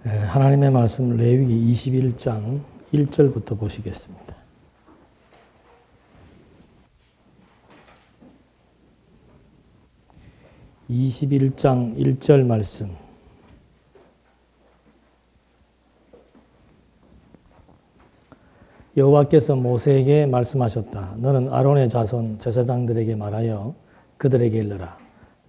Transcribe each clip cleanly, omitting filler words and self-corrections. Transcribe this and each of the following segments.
하나님의 말씀 레위기 21장 1절부터 보시겠습니다. (21장 1절) 말씀. 여호와께서 모세에게 말씀하셨다. 너는 아론의 자손 제사장들에게 말하여 그들에게 일러라.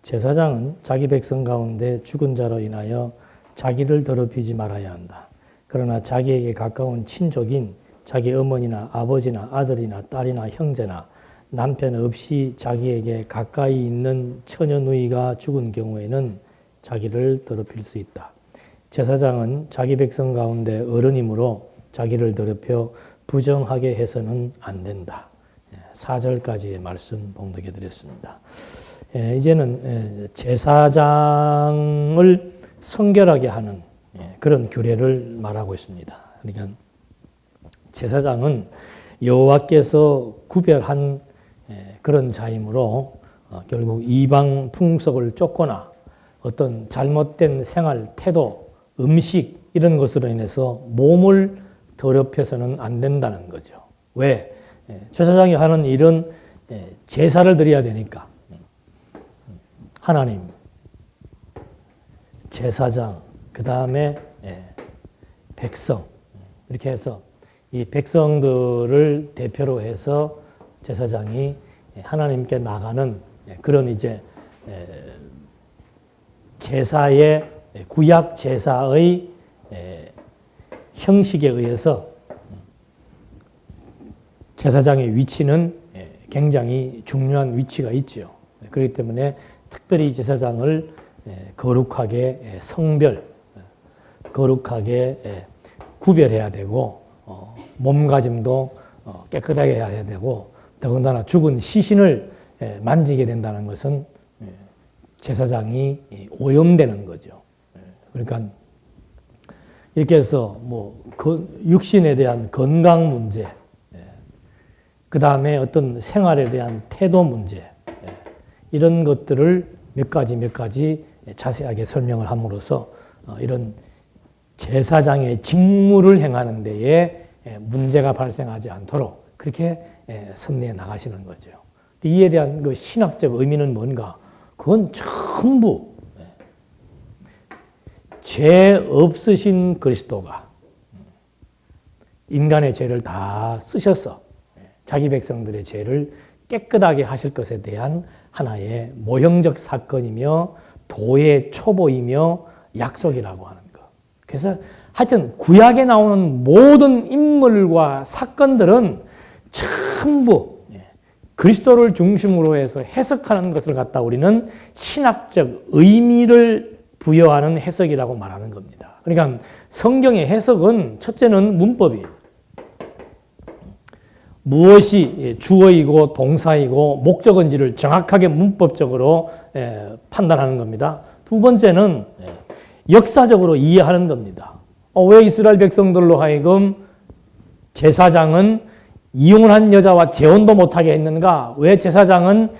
제사장은 자기 백성 가운데 죽은 자로 인하여 자기를 더럽히지 말아야 한다. 그러나 자기에게 가까운 친족인 자기 어머니나 아버지나 아들이나 딸이나 형제나 남편 없이 자기에게 가까이 있는 처녀 누이가 죽은 경우에는 자기를 더럽힐 수 있다. 제사장은 자기 백성 가운데 어른이므로 자기를 더럽혀 부정하게 해서는 안 된다. 4절까지의 말씀 봉독해 드렸습니다. 이제는 제사장을 성결하게 하는 그런 규례를 말하고 있습니다. 그러니까 제사장은 여호와께서 구별한 그런 자이므로 결국 이방 풍속을 쫓거나 어떤 잘못된 생활, 태도, 음식 이런 것으로 인해서 몸을 더럽혀서는 안 된다는 거죠. 왜? 제사장이 하는 일은 제사를 드려야 되니까. 하나님, 제사장, 그 다음에 백성, 이렇게 해서 이 백성들을 대표로 해서 제사장이 하나님께 나가는 그런 이제 제사의 구약 제사의 형식에 의해서 제사장의 위치는 굉장히 중요한 위치가 있죠. 그렇기 때문에 특별히 제사장을 거룩하게 성별, 거룩하게 구별해야 되고 몸가짐도 깨끗하게 해야 되고 더군다나 죽은 시신을 만지게 된다는 것은 제사장이 오염되는 거죠. 그러니까 이렇게 해서 육신에 대한 건강 문제, 그 다음에 어떤 생활에 대한 태도 문제, 이런 것들을 몇 가지 자세하게 설명을 함으로써 이런 제사장의 직무를 행하는 데에 문제가 발생하지 않도록 그렇게 섭리해 나가시는 거죠. 이에 대한 그 신학적 의미는 뭔가? 그건 전부 죄 없으신 그리스도가 인간의 죄를 다 쓰셔서 자기 백성들의 죄를 깨끗하게 하실 것에 대한 하나의 모형적 사건이며 도의 초보이며 약속이라고 하는 것. 그래서 하여튼 구약에 나오는 모든 인물과 사건들은 전부 그리스도를 중심으로 해서 해석하는 것을 갖다 우리는 신학적 의미를 부여하는 해석이라고 말하는 겁니다. 그러니까 성경의 해석은 첫째는 문법이에요. 무엇이 주어이고 동사이고 목적인지를 정확하게 문법적으로 판단하는 겁니다. 두 번째는 역사적으로 이해하는 겁니다. 왜 이스라엘 백성들로 하여금 제사장은 이혼을 한 여자와 재혼도 못하게 했는가? 왜 제사장은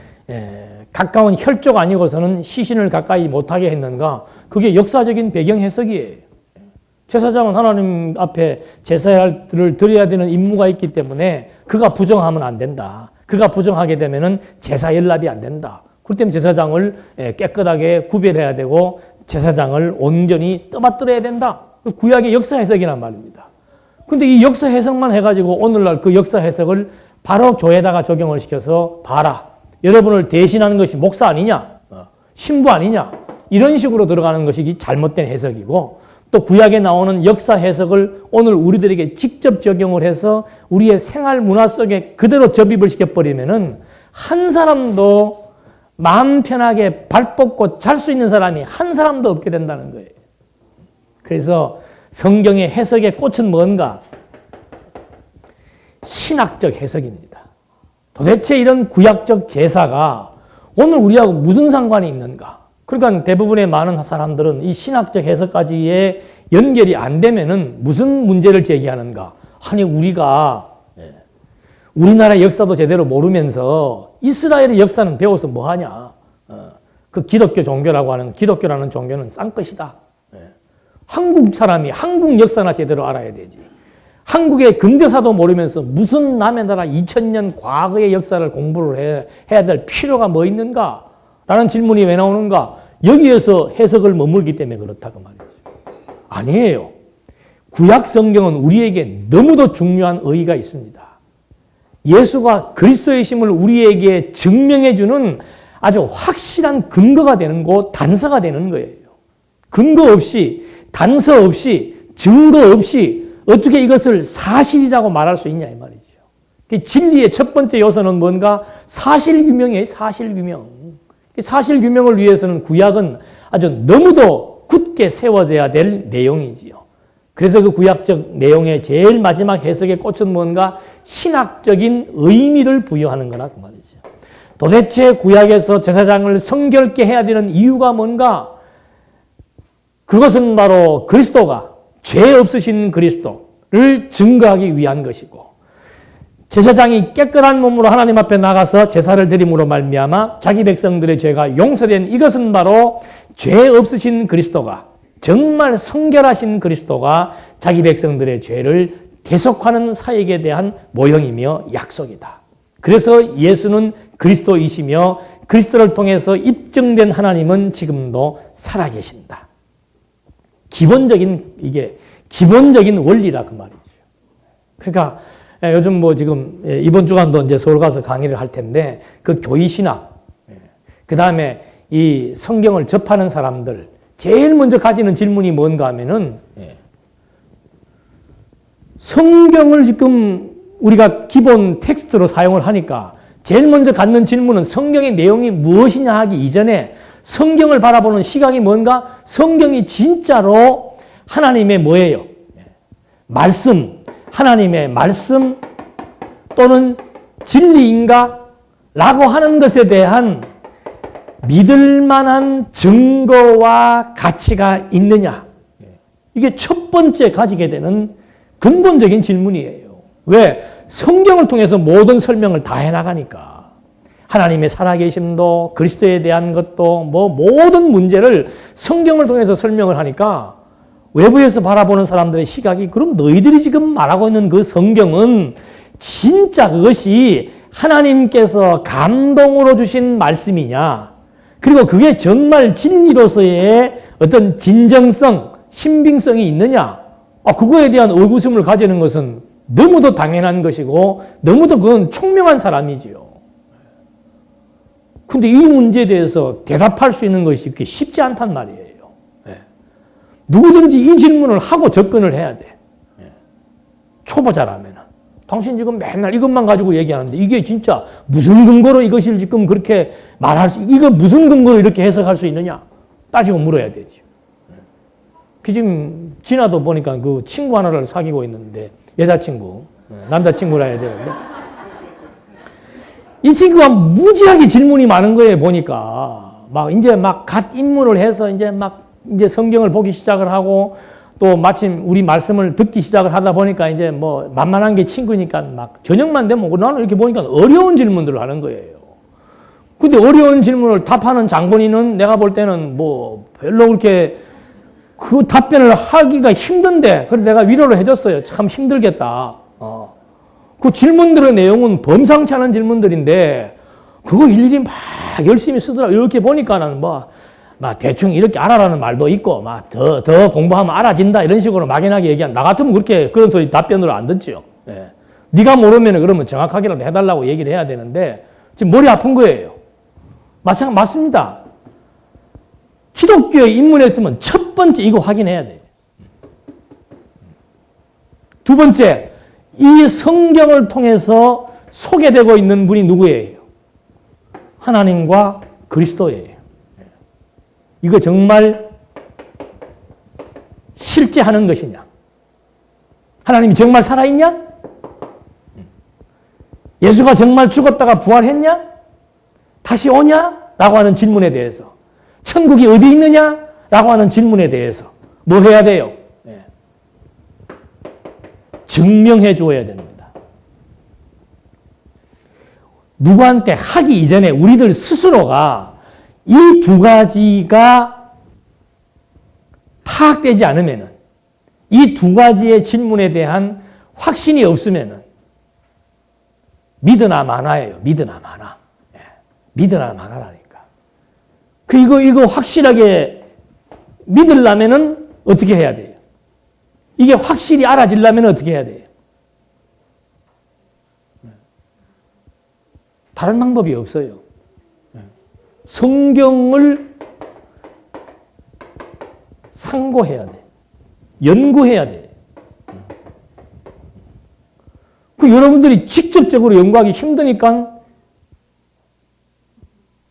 가까운 혈족 아니고서는 시신을 가까이 못하게 했는가? 그게 역사적인 배경 해석이에요. 제사장은 하나님 앞에 제사를 드려야 되는 임무가 있기 때문에 그가 부정하면 안 된다. 그가 부정하게 되면은 제사 연납이 안 된다. 그렇기 때문에 제사장을 깨끗하게 구별해야 되고 제사장을 온전히 떠받들어야 된다. 구약의 역사 해석이란 말입니다. 근데 이 역사 해석만 해가지고 오늘날 그 역사 해석을 바로 교회에다가 적용을 시켜서 봐라. 여러분을 대신하는 것이 목사 아니냐? 신부 아니냐? 이런 식으로 들어가는 것이 잘못된 해석이고 또 구약에 나오는 역사 해석을 오늘 우리들에게 직접 적용을 해서 우리의 생활 문화 속에 그대로 접입을 시켜버리면은 한 사람도 마음 편하게 발 뻗고 잘 수 있는 사람이 한 사람도 없게 된다는 거예요. 그래서 성경의 해석의 꽃은 뭔가? 신학적 해석입니다. 도대체 이런 구약적 제사가 오늘 우리하고 무슨 상관이 있는가? 그러니까 대부분의 많은 사람들은 이 신학적 해석까지의 연결이 안 되면은 무슨 문제를 제기하는가? 아니, 우리가 우리나라 역사도 제대로 모르면서 이스라엘의 역사는 배워서 뭐 하냐? 그 기독교 종교라고 하는 기독교라는 종교는 싼 것이다. 한국 사람이 한국 역사나 제대로 알아야 되지. 한국의 근대사도 모르면서 무슨 남의 나라 2000년 과거의 역사를 공부를 해야 될 필요가 뭐 있는가? 라는 질문이 왜 나오는가? 여기에서 해석을 머물기 때문에 그렇다고 말이죠. 아니에요. 구약 성경은 우리에게 너무도 중요한 의의가 있습니다. 예수가 그리스도의 심을 우리에게 증명해주는 아주 확실한 근거가 되는 것, 단서가 되는 거예요. 근거 없이, 단서 없이, 증거 없이 어떻게 이것을 사실이라고 말할 수 있냐 이 말이죠. 진리의 첫 번째 요소는 뭔가? 사실규명이에요. 사실규명. 사실규명을 위해서는 구약은 아주 너무도 굳게 세워져야 될 내용이지요. 그래서 그 구약적 내용의 제일 마지막 해석의 꽃은 뭔가? 신학적인 의미를 부여하는 거라 그 말이죠. 도대체 구약에서 제사장을 성결케 해야 되는 이유가 뭔가? 그것은 바로 그리스도가 죄 없으신 그리스도를 증거하기 위한 것이고, 제사장이 깨끗한 몸으로 하나님 앞에 나가서 제사를 드림으로 말미암아 자기 백성들의 죄가 용서된 이것은 바로 죄 없으신 그리스도가, 정말 성결하신 그리스도가 자기 백성들의 죄를 대속하는 사역에 대한 모형이며 약속이다. 그래서 예수는 그리스도이시며 그리스도를 통해서 입증된 하나님은 지금도 살아계신다. 기본적인 원리라 그 말이죠. 그러니까 요즘 뭐 지금 이번 주간도 이제 서울 가서 강의를 할 텐데 그 교의 신학, 그 다음에 이 성경을 접하는 사람들 제일 먼저 가지는 질문이 뭔가 하면은 성경을 지금 우리가 기본 텍스트로 사용을 하니까 제일 먼저 갖는 질문은 성경의 내용이 무엇이냐 하기 이전에 성경을 바라보는 시각이 뭔가? 성경이 진짜로 하나님의 뭐예요? 말씀, 하나님의 말씀 또는 진리인가? 라고 하는 것에 대한 믿을 만한 증거와 가치가 있느냐? 이게 첫 번째 가지게 되는 근본적인 질문이에요. 왜? 성경을 통해서 모든 설명을 다 해나가니까. 하나님의 살아계심도 그리스도에 대한 것도 뭐 모든 문제를 성경을 통해서 설명을 하니까 외부에서 바라보는 사람들의 시각이 그럼 너희들이 지금 말하고 있는 그 성경은 진짜 그것이 하나님께서 감동으로 주신 말씀이냐? 그리고 그게 정말 진리로서의 어떤 진정성, 신빙성이 있느냐? 그거에 대한 의구심을 가지는 것은 너무도 당연한 것이고 너무도 그건 총명한 사람이지요. 근데 이 문제에 대해서 대답할 수 있는 것이 그렇게 쉽지 않단 말이에요. 누구든지 이 질문을 하고 접근을 해야 돼. 초보자라면. 당신 지금 맨날 이것만 가지고 얘기하는데 이게 진짜 무슨 근거로 이것을 지금 그렇게 이거 무슨 근거로 이렇게 해석할 수 있느냐? 따지고 물어야 되지. 지금 진아도 보니까 그 친구 하나를 사귀고 있는데 여자친구, 남자친구라 해야 되는데 이 친구가 무지하게 질문이 많은 거예요, 보니까. 이제 갓 입문을 해서 이제 성경을 보기 시작을 하고 또 마침 우리 말씀을 듣기 시작을 하다 보니까 이제 뭐 만만한 게 친구니까 저녁만 되면 나는 이렇게 보니까 어려운 질문들을 하는 거예요. 근데 어려운 질문을 답하는 장본인은 내가 볼 때는 뭐 별로 그렇게 그 답변을 하기가 힘든데, 그래서 내가 위로를 해줬어요. 참 힘들겠다. 그 질문들의 내용은 범상치 않은 질문들인데, 그거 일일이 막 열심히 쓰더라. 이렇게 보니까는 대충 이렇게 알아라는 말도 있고, 더 공부하면 알아진다. 이런 식으로 막연하게 얘기한, 나 같으면 그런 소리 답변으로 안 듣지요. 예. 네가 모르면 그러면 정확하게라도 해달라고 얘기를 해야 되는데, 지금 머리 아픈 거예요. 맞습니다. 기독교에 입문했으면 첫 번째 이거 확인해야 돼요. 두 번째, 이 성경을 통해서 소개되고 있는 분이 누구예요? 하나님과 그리스도예요. 이거 정말 실제 하는 것이냐? 하나님이 정말 살아있냐? 예수가 정말 죽었다가 부활했냐? 다시 오냐? 라고 하는 질문에 대해서, 천국이 어디 있느냐? 라고 하는 질문에 대해서 뭐 해야 돼요? 증명해 주어야 됩니다. 누구한테 하기 이전에 우리들 스스로가 이 두 가지가 파악되지 않으면은, 이 두 가지의 질문에 대한 확신이 없으면은, 믿으나 마나예요. 믿으나 마나. 예. 믿으나 마나라니까. 이거 확실하게 믿으려면은 어떻게 해야 돼요? 이게 확실히 알아지려면 어떻게 해야 돼요? 다른 방법이 없어요. 성경을 상고해야 돼. 연구해야 돼. 여러분들이 직접적으로 연구하기 힘드니까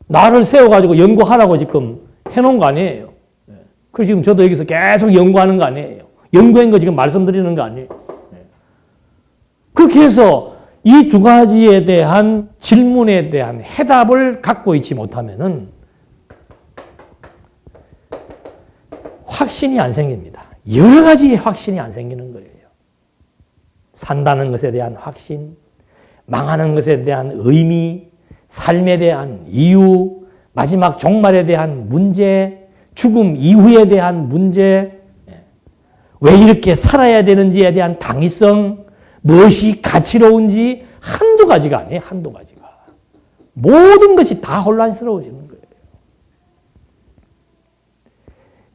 나를 세워가지고 연구하라고 지금 해놓은 거 아니에요. 그래서 지금 저도 여기서 계속 연구하는 거 아니에요. 연구한 거 지금 말씀드리는 거 아니에요. 그렇게 해서 이 두 가지에 대한 질문에 대한 해답을 갖고 있지 못하면은 확신이 안 생깁니다. 여러 가지의 확신이 안 생기는 거예요. 산다는 것에 대한 확신, 망하는 것에 대한 의미, 삶에 대한 이유, 마지막 종말에 대한 문제, 죽음 이후에 대한 문제, 왜 이렇게 살아야 되는지에 대한 당위성, 무엇이 가치로운지 한두 가지가 아니에요. 한두 가지가. 모든 것이 다 혼란스러워지는 거예요.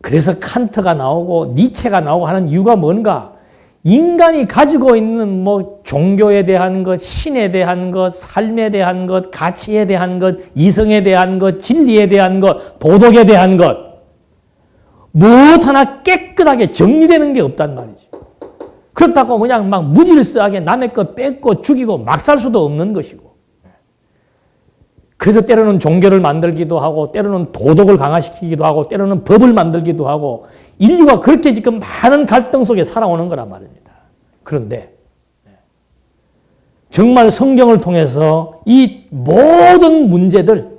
그래서 칸트가 나오고 니체가 나오고 하는 이유가 뭔가? 인간이 가지고 있는 종교에 대한 것, 신에 대한 것, 삶에 대한 것, 가치에 대한 것, 이성에 대한 것, 진리에 대한 것, 도덕에 대한 것, 무엇 하나 깨끗하게 정리되는 게 없단 말이지. 그렇다고 그냥 막 무질서하게 남의 것 뺏고 죽이고 막 살 수도 없는 것이고. 그래서 때로는 종교를 만들기도 하고, 때로는 도덕을 강화시키기도 하고, 때로는 법을 만들기도 하고, 인류가 그렇게 지금 많은 갈등 속에 살아오는 거란 말입니다. 그런데 정말 성경을 통해서 이 모든 문제들,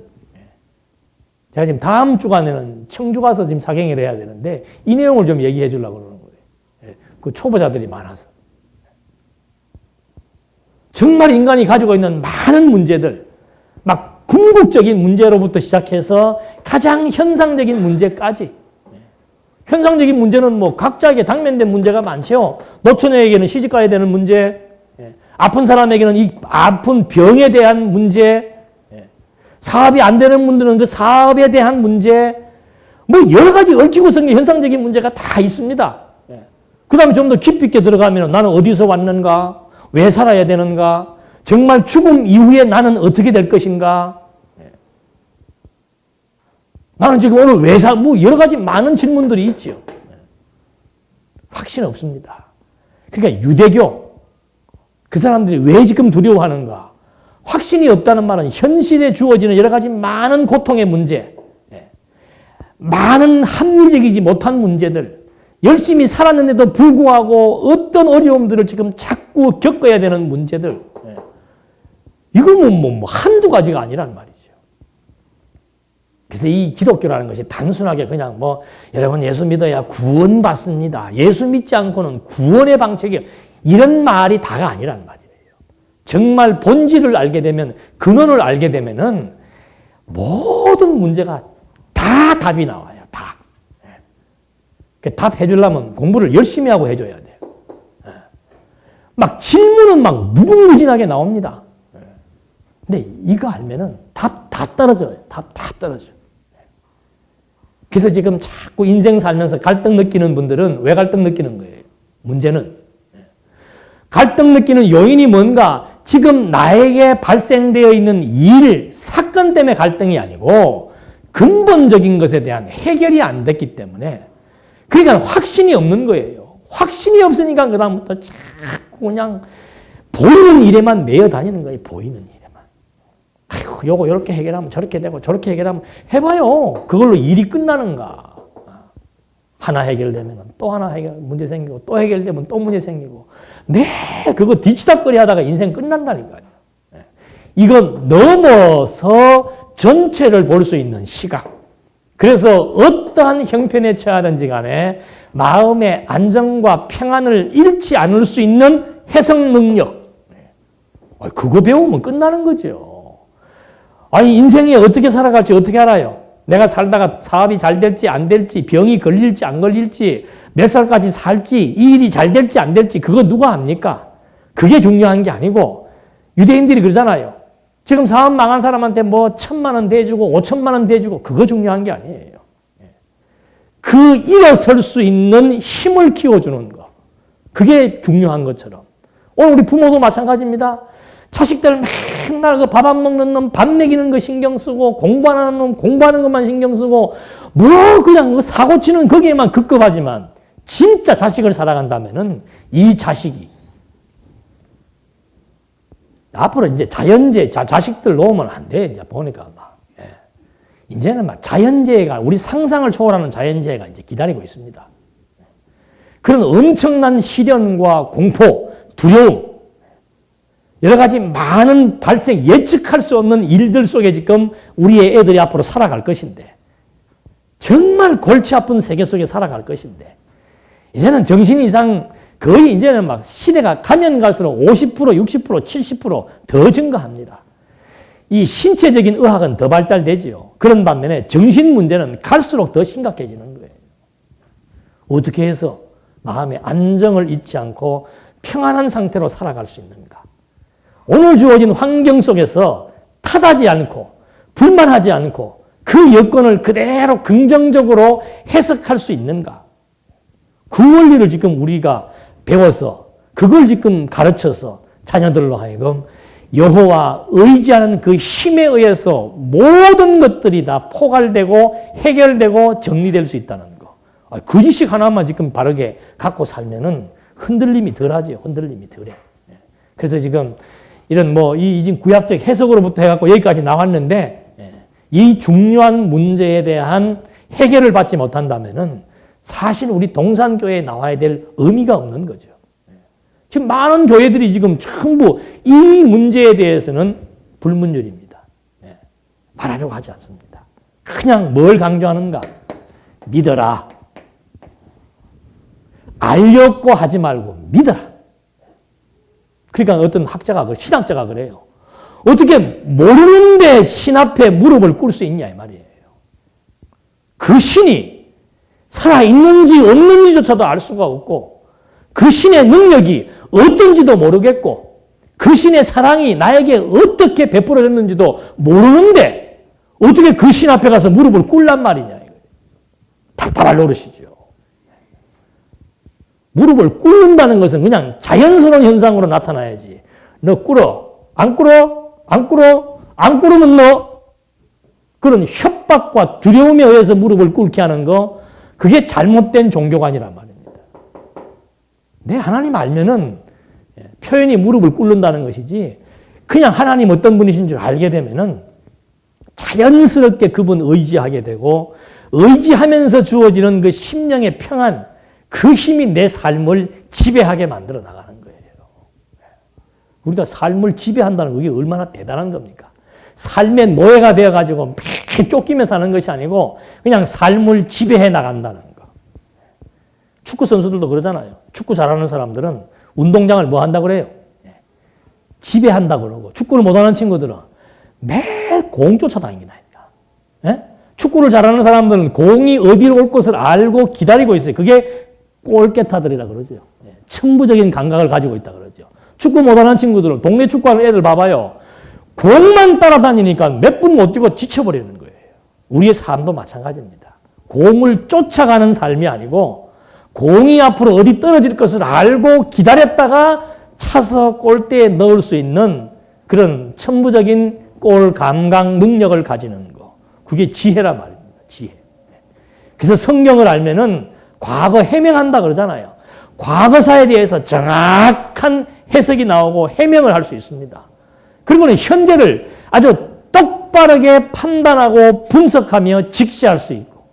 제가 지금 다음 주간에는 청주 가서 지금 사경을 해야 되는데 이 내용을 좀 얘기해 주려고 그러는 거예요. 그 초보자들이 많아서. 정말 인간이 가지고 있는 많은 문제들, 막 궁극적인 문제로부터 시작해서 가장 현상적인 문제까지. 현상적인 문제는 각자에게 당면된 문제가 많죠. 노처녀에게는 시집 가야 되는 문제, 아픈 사람에게는 이 아픈 병에 대한 문제, 사업이 안 되는 분들은 그 사업에 대한 문제, 여러 가지 얽히고 생긴 현상적인 문제가 다 있습니다. 그 다음에 좀 더 깊이 있게 들어가면 나는 어디서 왔는가? 왜 살아야 되는가? 정말 죽음 이후에 나는 어떻게 될 것인가? 나는 지금 오늘 왜 여러 가지 많은 질문들이 있죠. 확신 없습니다. 그러니까 유대교, 그 사람들이 왜 지금 두려워하는가? 확신이 없다는 말은 현실에 주어지는 여러 가지 많은 고통의 문제, 많은 합리적이지 못한 문제들, 열심히 살았는데도 불구하고 어떤 어려움들을 지금 자꾸 겪어야 되는 문제들, 이건 한두 가지가 아니란 말이죠. 그래서 이 기독교라는 것이 단순하게 그냥 여러분 예수 믿어야 구원받습니다. 예수 믿지 않고는 구원의 방책이 이런 말이 다가 아니란 말이에요. 정말 본질을 알게 되면, 근원을 알게 되면은 모든 문제가 다 답이 나와요. 다. 답 해주려면 공부를 열심히 하고 해줘야 돼요. 막 질문은 무궁무진하게 나옵니다. 근데 이거 알면은 답 다 떨어져요. 답 다 떨어져요. 그래서 지금 자꾸 인생 살면서 갈등 느끼는 분들은 왜 갈등 느끼는 거예요? 문제는 갈등 느끼는 요인이 뭔가? 지금 나에게 발생되어 있는 일, 사건 때문에 갈등이 아니고 근본적인 것에 대한 해결이 안 됐기 때문에, 그러니까 확신이 없는 거예요. 확신이 없으니까 그다음부터 자꾸 그냥 보이는 일에만 매여 다니는 거예요. 보이는 일에만. 아이고, 요거 이렇게 해결하면 저렇게 되고 저렇게 해결하면 해봐요. 그걸로 일이 끝나는가? 하나 해결되면 또 하나 문제 생기고, 또 해결되면 또 문제 생기고, 그거 뒤치다거리 하다가 인생 끝난다니까요. 이건 넘어서 전체를 볼 수 있는 시각. 그래서 어떠한 형편에 처하든지 간에 마음의 안정과 평안을 잃지 않을 수 있는 해석 능력. 그거 배우면 끝나는 거죠. 아니, 인생에 어떻게 살아갈지 어떻게 알아요? 내가 살다가 사업이 잘 될지 안 될지, 병이 걸릴지 안 걸릴지, 몇 살까지 살지, 이 일이 잘 될지 안 될지, 그거 누가 합니까? 그게 중요한 게 아니고, 유대인들이 그러잖아요. 지금 사업 망한 사람한테 뭐 1,000만 원 대주고 5천만 원 대주고, 그거 중요한 게 아니에요. 그 일어설 수 있는 힘을 키워주는 거. 그게 중요한 것처럼. 오늘 우리 부모도 마찬가지입니다. 자식들 맨날 그 밥 안 먹는 놈 밥 먹이는 거 신경 쓰고, 공부하는 놈 공부하는 것만 신경 쓰고, 뭐 그냥 그 사고 치는 거기에만 급급하지만, 진짜 자식을 사랑한다면은 이 자식이 앞으로 이제 자연재해, 자식들 놓으면 안 돼. 이제 보니까 막. 예. 이제는 막 자연재해가, 우리 상상을 초월하는 자연재해가 이제 기다리고 있습니다. 그런 엄청난 시련과 공포, 두려움, 여러 가지 많은 발생, 예측할 수 없는 일들 속에 지금 우리의 애들이 앞으로 살아갈 것인데, 정말 골치 아픈 세계 속에 살아갈 것인데, 이제는 정신 이상 거의 이제는 막 시대가 가면 갈수록 50%, 60%, 70%더 증가합니다. 이 신체적인 의학은 더 발달되지요. 그런 반면에 정신 문제는 갈수록 더 심각해지는 거예요. 어떻게 해서 마음의 안정을 잊지 않고 평안한 상태로 살아갈 수 있는가? 오늘 주어진 환경 속에서 탓하지 않고 불만하지 않고 그 여건을 그대로 긍정적으로 해석할 수 있는가? 그 원리를 지금 우리가 배워서 그걸 지금 가르쳐서 자녀들로 하여금 여호와 의지하는 그 힘에 의해서 모든 것들이 다 포괄되고 해결되고 정리될 수 있다는 거. 그 지식 하나만 지금 바르게 갖고 살면은 흔들림이 덜하지요. 흔들림이 덜해. 그래서 지금 이런 이 지금 구약적 해석으로부터 해갖고 여기까지 나왔는데, 이 중요한 문제에 대한 해결을 받지 못한다면은 사실 우리 동산교회에 나와야 될 의미가 없는 거죠. 지금 많은 교회들이 지금 전부 이 문제에 대해서는 불문율입니다. 말하려고 하지 않습니다. 그냥 뭘 강조하는가? 믿어라. 알려고 하지 말고 믿어라. 그러니까 어떤 학자가, 신학자가 그래요. 어떻게 모르는데 신 앞에 무릎을 꿇을 수 있냐 이 말이에요. 그 신이 살아있는지 없는지조차도 알 수가 없고, 그 신의 능력이 어떤지도 모르겠고, 그 신의 사랑이 나에게 어떻게 베풀어졌는지도 모르는데 어떻게 그 신 앞에 가서 무릎을 꿇란 말이냐. 답답할 노릇이죠. 무릎을 꿇는다는 것은 그냥 자연스러운 현상으로 나타나야지. 너 꿇어? 안 꿇어? 안 꿇어? 안 꿇으면 너 그런 협박과 두려움에 의해서 무릎을 꿇게 하는 거, 그게 잘못된 종교관이란 말입니다. 내 하나님 알면은 표현이 무릎을 꿇는다는 것이지, 그냥 하나님 어떤 분이신 줄 알게 되면은 자연스럽게 그분 의지하게 되고, 의지하면서 주어지는 그 심령의 평안, 그 힘이 내 삶을 지배하게 만들어 나가는 거예요. 우리가 삶을 지배한다는 그게 얼마나 대단한 겁니까? 삶의 노예가 되어가지고 매 쫓기며 사는 것이 아니고 그냥 삶을 지배해 나간다는 거. 축구 선수들도 그러잖아요. 축구 잘하는 사람들은 운동장을 뭐 한다고 그래요? 지배한다고 그러고, 축구를 못하는 친구들은 매일 공 쫓아다닌다니까. 축구를 잘하는 사람들은 공이 어디로 올 것을 알고 기다리고 있어요. 그게 골게타들이라 그러죠. 천부적인 감각을 가지고 있다 그러죠. 축구 못하는 친구들은, 동네 축구하는 애들 봐봐요. 공만 따라다니니까 몇 분 못 뛰고 지쳐버리는 거예요. 우리의 삶도 마찬가지입니다. 공을 쫓아가는 삶이 아니고 공이 앞으로 어디 떨어질 것을 알고 기다렸다가 차서 골대에 넣을 수 있는 그런 천부적인 골 감각 능력을 가지는 거. 그게 지혜란 말입니다. 지혜. 그래서 성경을 알면은 과거 해명한다 그러잖아요. 과거사에 대해서 정확한 해석이 나오고 해명을 할 수 있습니다. 그리고는 현재를 아주 똑바르게 판단하고 분석하며 직시할 수 있고,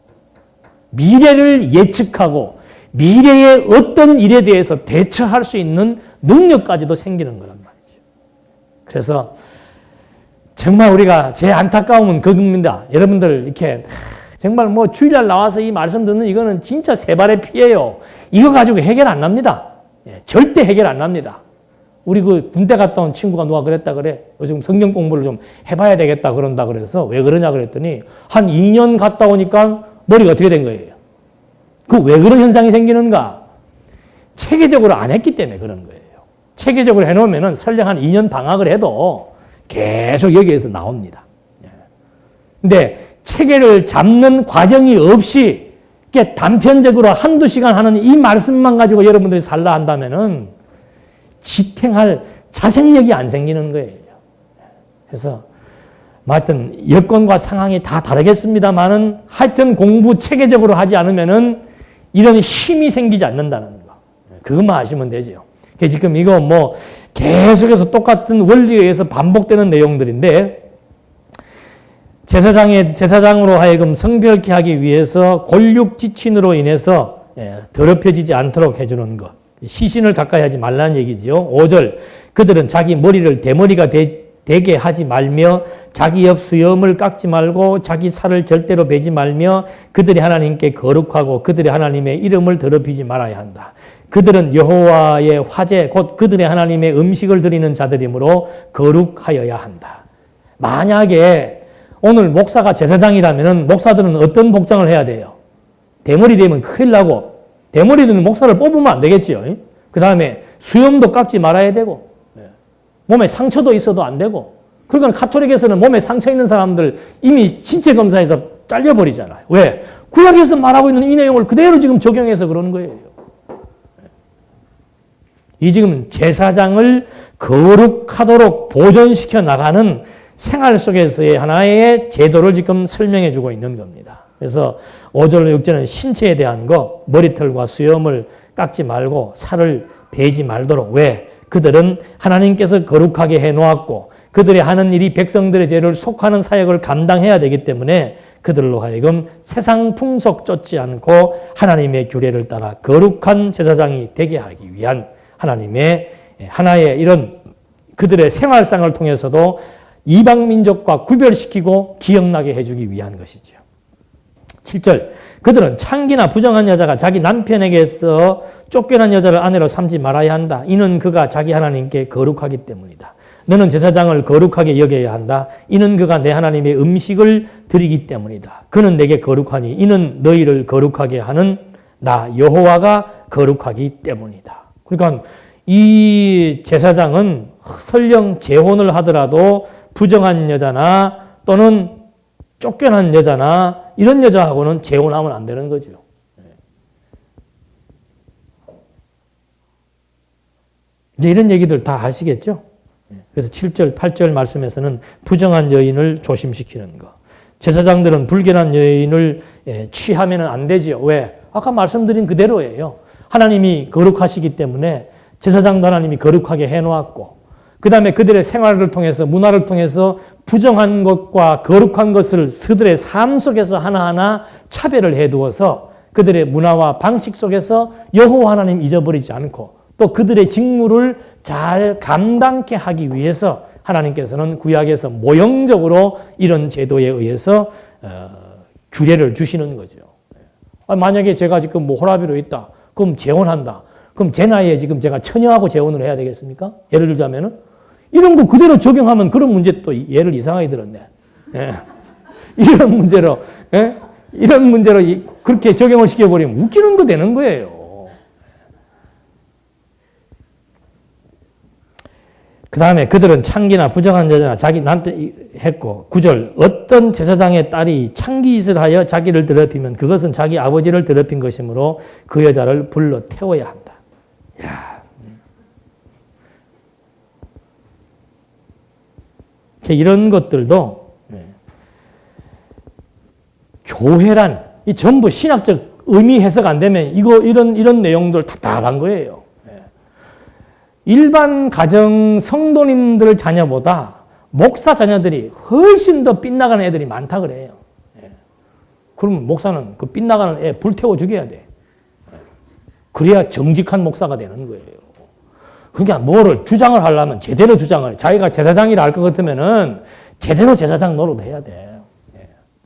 미래를 예측하고 미래의 어떤 일에 대해서 대처할 수 있는 능력까지도 생기는 거란 말이죠. 그래서 정말 우리가 제 안타까움은 그겁니다. 여러분들 이렇게 정말 주일날 나와서 이 말씀 듣는 이거는 진짜 세 발의 피예요. 이거 가지고 해결 안 납니다. 절대 해결 안 납니다. 우리 그 군대 갔다 온 친구가 누가 그랬다 그래. 요즘 성경 공부를 좀 해봐야 되겠다 그런다 그래서 왜 그러냐 그랬더니 한 2년 갔다 오니까 머리가 어떻게 된 거예요. 그 왜 그런 현상이 생기는가? 체계적으로 안 했기 때문에 그런 거예요. 체계적으로 해놓으면은 설령 한 2년 방학을 해도 계속 여기에서 나옵니다. 근데 체계를 잡는 과정이 없이 이렇게 단편적으로 한두 시간 하는 이 말씀만 가지고 여러분들이 살라 한다면은 지탱할 자생력이 안 생기는 거예요. 그래서 하여튼 여건과 상황이 다 다르겠습니다만은 하여튼 공부 체계적으로 하지 않으면은 이런 힘이 생기지 않는다는 거. 그것만 아시면 되죠. 지금 이거 뭐 계속해서 똑같은 원리에 의해서 반복되는 내용들인데 제사장으로 하여금 성별케 하기 위해서 골육지친으로 인해서 더럽혀지지 않도록 해주는 것. 시신을 가까이 하지 말라는 얘기지요. 5절 그들은 자기 머리를 대머리가 되게 하지 말며 자기 옆 수염을 깎지 말고 자기 살을 절대로 베지 말며 그들이 하나님께 거룩하고 그들의 하나님의 이름을 더럽히지 말아야 한다. 그들은 여호와의 화제 곧 그들의 하나님의 음식을 드리는 자들이므로 거룩하여야 한다. 만약에 오늘 목사가 제사장이라면 목사들은 어떤 복장을 해야 돼요? 대머리 되면 큰일 나고 대머리 되는 목사를 뽑으면 안 되겠지요. 그 다음에 수염도 깎지 말아야 되고 몸에 상처도 있어도 안 되고 그러니까 카톨릭에서는 몸에 상처 있는 사람들 이미 신체 검사에서 잘려버리잖아요. 왜? 구약에서 말하고 있는 이 내용을 그대로 지금 적용해서 그러는 거예요. 이 지금 제사장을 거룩하도록 보존시켜 나가는 생활 속에서의 하나의 제도를 지금 설명해 주고 있는 겁니다. 그래서 5절, 6절은 신체에 대한 거, 머리털과 수염을 깎지 말고 살을 베지 말도록. 왜? 그들은 하나님께서 거룩하게 해놓았고 그들이 하는 일이 백성들의 죄를 속하는 사역을 감당해야 되기 때문에 그들로 하여금 세상 풍속 쫓지 않고 하나님의 규례를 따라 거룩한 제사장이 되게 하기 위한 하나님의 하나의 이런 그들의 생활상을 통해서도 이방 민족과 구별시키고 기억나게 해주기 위한 것이죠. 7절 그들은 창기나 부정한 여자가 자기 남편에게서 쫓겨난 여자를 아내로 삼지 말아야 한다. 이는 그가 자기 하나님께 거룩하기 때문이다. 너는 제사장을 거룩하게 여겨야 한다. 이는 그가 내 하나님의 음식을 드리기 때문이다. 그는 내게 거룩하니 이는 너희를 거룩하게 하는 나 여호와가 거룩하기 때문이다. 그러니까 이 제사장은 설령 재혼을 하더라도 부정한 여자나 또는 쫓겨난 여자나 이런 여자하고는 재혼하면 안 되는 거죠. 이제 이런 얘기들 다 아시겠죠? 그래서 7절, 8절 말씀에서는 부정한 여인을 조심시키는 거. 제사장들은 불결한 여인을 취하면 안 되죠. 왜? 아까 말씀드린 그대로예요. 하나님이 거룩하시기 때문에 제사장도 하나님이 거룩하게 해놓았고 그 다음에 그들의 생활을 통해서 문화를 통해서 부정한 것과 거룩한 것을 그들의 삶 속에서 하나하나 차별을 해두어서 그들의 문화와 방식 속에서 여호와 하나님 잊어버리지 않고 또 그들의 직무를 잘 감당케 하기 위해서 하나님께서는 구약에서 모형적으로 이런 제도에 의해서 규례를 주시는 거죠. 만약에 제가 지금 뭐 호라비로 있다. 그럼 재혼한다. 그럼 제 나이에 지금 제가 처녀하고 재혼을 해야 되겠습니까? 예를 들자면은 이런 거 그대로 적용하면 그런 문제 또 예를 이상하게 들었네. 예. 이런 문제로 그렇게 적용을 시켜버리면 웃기는 거 되는 거예요. 그 다음에 그들은 창기나 부정한 여자나 자기 남편이 했고 9절 어떤 제사장의 딸이 창기짓을 하여 자기를 더럽히면 그것은 자기 아버지를 더럽힌 것이므로 그 여자를 불러 태워야 한다. 야. 이런 것들도 교회란 이 전부 신학적 의미 해석 안 되면 이런 내용들 답답한 거예요. 일반 가정 성도님들 자녀보다 목사 자녀들이 훨씬 더 빗나가는 애들이 많다 그래요. 그러면 목사는 그 빗나가는 애 불태워 죽여야 돼. 그래야 정직한 목사가 되는 거예요. 그러니까 뭐를 주장을 하려면 제대로 주장을 자기가 제사장이라 할 것 같으면은 제대로 제사장 노릇 해야 돼.